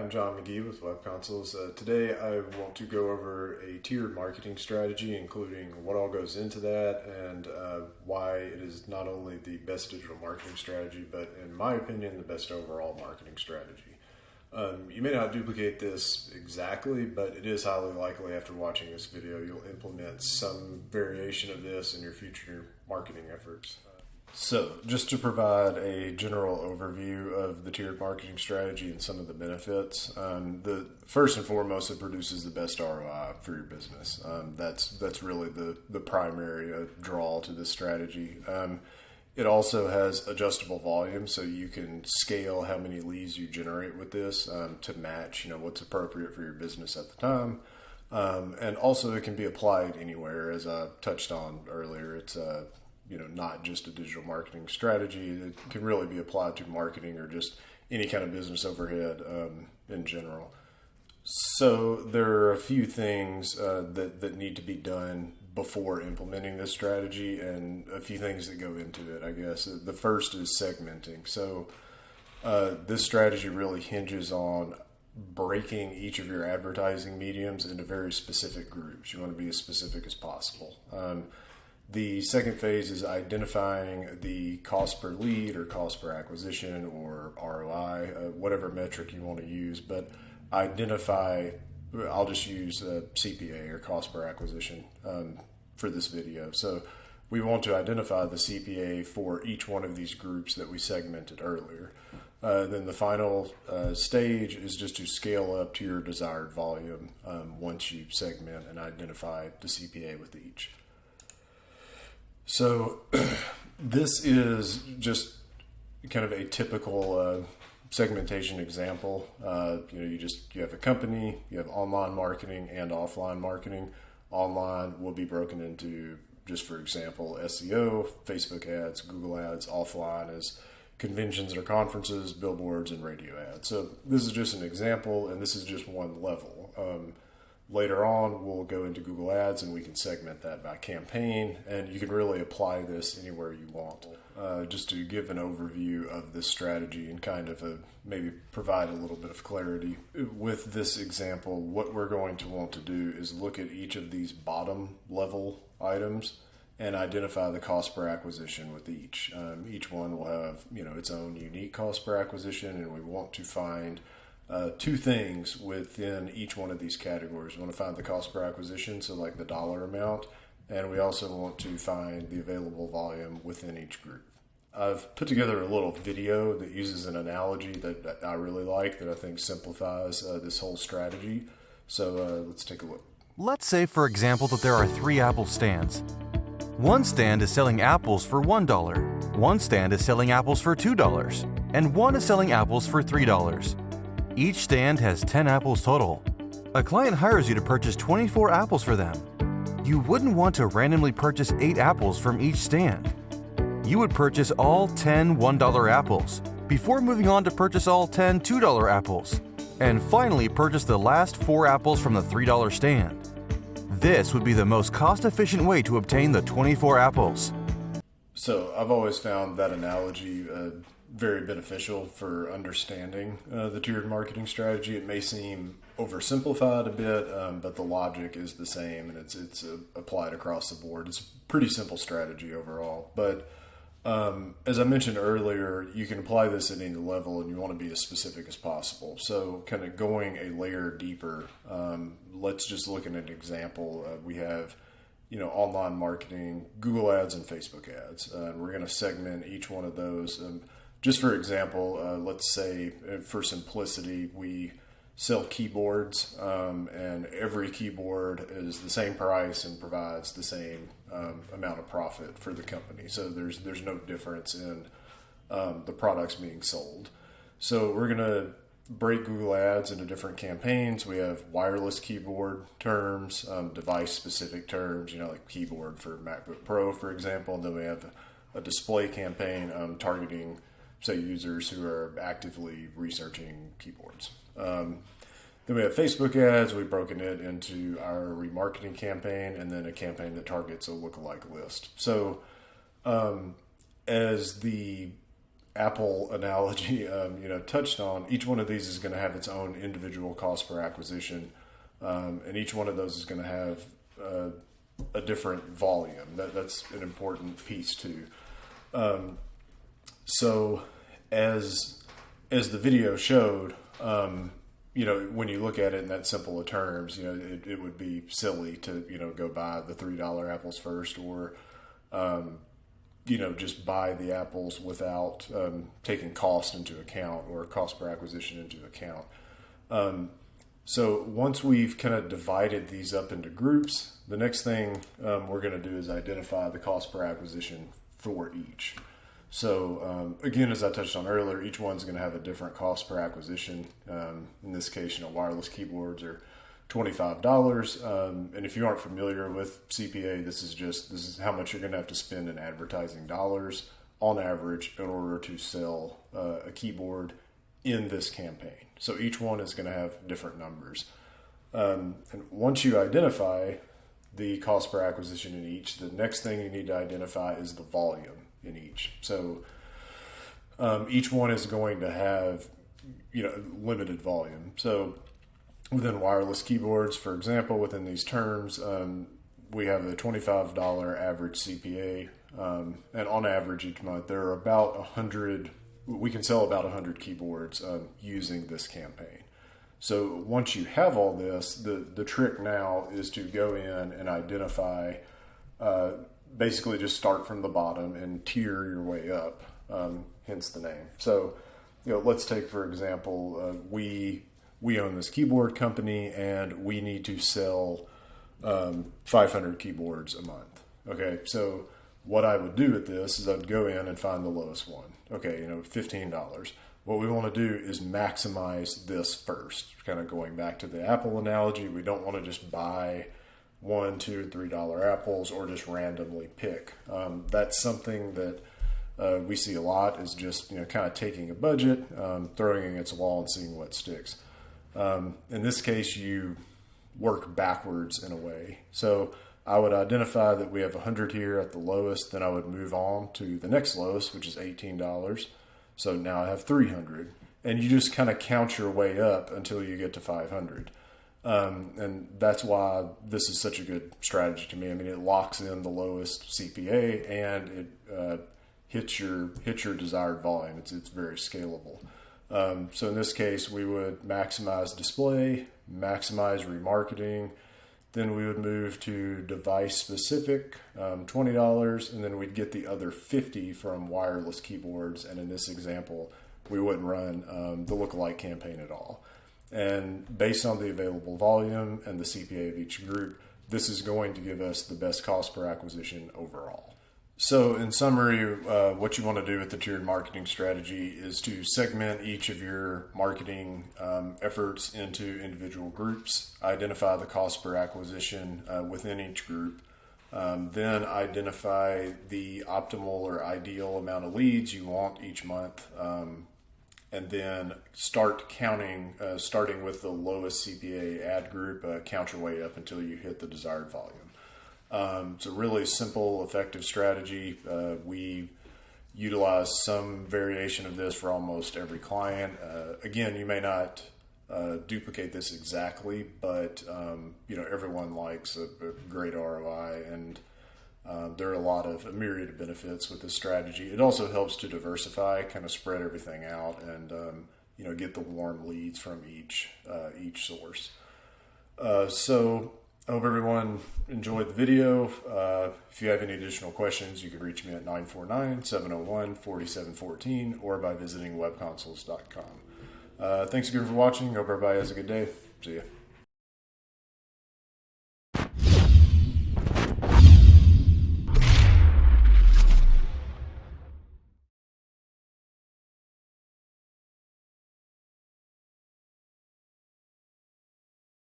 I'm John McGee with Webconsuls. Today I want to go over a tiered marketing strategy, including what all goes into that and why it is not only the best digital marketing strategy, but in my opinion, the best overall marketing strategy. You may not duplicate this exactly, but it is highly likely after watching this video you'll implement some variation of this in your future marketing efforts. So, just to provide a general overview of the tiered marketing strategy and some of the benefits, the first and foremost, it produces the best ROI for your business. That's really the primary draw to this strategy. It also has adjustable volume, so you can scale how many leads you generate with this to match, what's appropriate for your business at the time. And also, it can be applied anywhere, as I touched on earlier. It's not just a digital marketing strategy. It can really be applied to marketing or just any kind of business overhead in general. So there are a few things that need to be done before implementing this strategy, and a few things that go into it, I guess. The first is segmenting. So this strategy really hinges on breaking each of your advertising mediums into very specific groups. You want to be as specific as possible. The second phase is identifying the cost per lead or cost per acquisition or ROI, whatever metric you want to use, but I'll just use CPA or cost per acquisition for this video. So we want to identify the CPA for each one of these groups that we segmented earlier. Then the final stage is just to scale up to your desired volume once you segment and identify the CPA with each. So this is just kind of a typical segmentation example. You have a company, you have online marketing and offline marketing. Online will be broken into, just for example, SEO, Facebook ads, Google ads. Offline is conventions or conferences, billboards, and radio ads. So this is just an example, and this is just one level. Later on, we'll go into Google Ads and we can segment that by campaign, and you can really apply this anywhere you want. Just to give an overview of this strategy and kind of maybe provide a little bit of clarity. With this example, what we're going to want to do is look at each of these bottom level items and identify the cost per acquisition with each. Each one will have its own unique cost per acquisition, and we want to find two things within each one of these categories. We want to find the cost per acquisition, so like the dollar amount, and we also want to find the available volume within each group. I've put together a little video that uses an analogy that I really like, that I think simplifies this whole strategy. So let's take a look. Let's say, for example, that there are 3 apple stands. One stand is selling apples for $1, one stand is selling apples for $2, and one is selling apples for $3. Each stand has 10 apples total. A client hires you to purchase 24 apples for them. You wouldn't want to randomly purchase 8 apples from each stand. You would purchase all 10 $1 apples before moving on to purchase all 10 $2 apples, and finally purchase the last 4 apples from the $3 stand. This would be the most cost-efficient way to obtain the 24 apples. So I've always found that analogy very beneficial for understanding the tiered marketing strategy. It may seem oversimplified a bit, but the logic is the same, and it's applied across the board. It's a pretty simple strategy overall. But as I mentioned earlier, you can apply this at any level, and you want to be as specific as possible. So kind of going a layer deeper, let's just look at an example. We have online marketing, Google ads, and Facebook ads. We're going to segment each one of those. Just for example, let's say for simplicity, we sell keyboards, and every keyboard is the same price and provides the same amount of profit for the company. So there's no difference in the products being sold. So we're going to break Google ads into different campaigns. We have wireless keyboard terms, device-specific terms, like keyboard for MacBook Pro, for example. And then we have a display campaign targeting, say, users who are actively researching keyboards. Then we have Facebook ads. We've broken it into our remarketing campaign and then a campaign that targets a lookalike list. So as the Apple analogy, touched on, each one of these is going to have its own individual cost per acquisition, and each one of those is going to have a different volume. That's an important piece too. So as the video showed, when you look at it in that simple of terms, it would be silly to, go buy the $3 apples first, or, just buy the apples without taking cost into account, or cost per acquisition into account. So once we've kind of divided these up into groups, the next thing we're going to do is identify the cost per acquisition for each. So again, as I touched on earlier, each one's going to have a different cost per acquisition. In this case, wireless keyboards are $25. And if you aren't familiar with CPA, this is how much you're going to have to spend in advertising dollars on average in order to sell a keyboard in this campaign. So each one is going to have different numbers. And once you identify the cost per acquisition in each, the next thing you need to identify is the volume in each. So each one is going to have limited volume. So within wireless keyboards, for example, within these terms, we have a $25 average CPA, and on average each month there are about 100. We can sell about 100 keyboards using this campaign. So once you have all this, the trick now is to go in and identify, basically just start from the bottom and tier your way up, hence the name. So, let's take, for example, we own this keyboard company and we need to sell 500 keyboards a month. Okay, so what I would do with this is I'd go in and find the lowest one. Okay, $15. What we want to do is maximize this first. Kind of going back to the Apple analogy, we don't want to just buy $1, $2, $3 apples or just randomly pick. That's something that we see a lot, is just kind of taking a budget, throwing it against a wall and seeing what sticks. In this case, you work backwards in a way. So I would identify that we have 100 here at the lowest, then I would move on to the next lowest, which is $18. So now I have 300, and you just kind of count your way up until you get to 500. And that's why this is such a good strategy to me. I mean, it locks in the lowest CPA and it hits your desired volume. It's very scalable. So in this case, we would maximize display, maximize remarketing. Then we would move to device specific, $20, and then we'd get the other 50 from wireless keyboards. And in this example, we wouldn't run the lookalike campaign at all. And based on the available volume and the CPA of each group, this is going to give us the best cost per acquisition overall. So in summary, what you want to do with the tiered marketing strategy is to segment each of your marketing efforts into individual groups, identify the cost per acquisition within each group, then identify the optimal or ideal amount of leads you want each month, and then start counting, starting with the lowest CPA ad group, count your way up until you hit the desired volume. It's a really simple, effective strategy. We utilize some variation of this for almost every client. Again, you may not duplicate this exactly, but everyone likes a great ROI, and there are a myriad of benefits with this strategy. It also helps to diversify, kind of spread everything out, and get the warm leads from each source. So I hope everyone enjoyed the video. If you have any additional questions, you can reach me at 949-701-4714 or by visiting webconsuls.com. Thanks again for watching. Hope everybody has a good day. See ya.